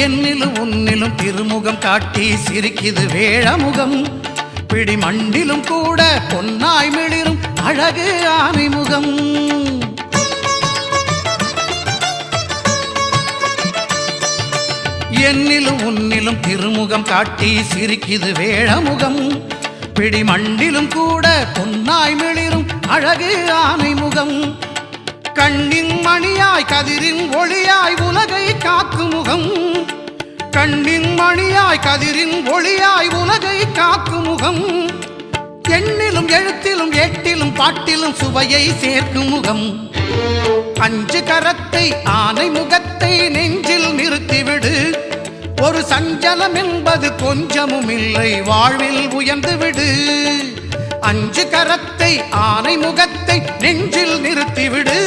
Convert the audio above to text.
என்னிலும் உன்னிலும் திருமுகம் காட்டி சிரிக்குது வேழமுகம் பிடி மண்டிலும் கூட பொன்னாய் மிளிரும் அழகு ஆனை முகம் என்னிலும் உன்னிலும் திருமுகம் காட்டி சிரிக்குது வேழமுகம் பிடி மண்டிலும் கூட பொன்னாய் மிளிரும் அழகு ஆனை முகம் கண்ணின் மணியாய் கதிரின் ஒளியாய் உலகை காக்கும் முகம் கண்ணின் மணியாய் கதிரின் ஒளியாய் உலகை காக்கும் முகம் எண்ணிலும் எழுத்திலும் ஏட்டிலும் பாட்டிலும் சுவையை சேர்க்கும் முகம் அஞ்சு கரத்தை ஆனை முகத்தை நெஞ்சில் நிறுத்திவிடு ஒரு சஞ்சலம் என்பது கொஞ்சமும் இல்லை வாழ்வில் உயர்ந்து விடு அஞ்சு கரத்தை ஆனை முகத்தை நெஞ்சில் நிறுத்திவிடு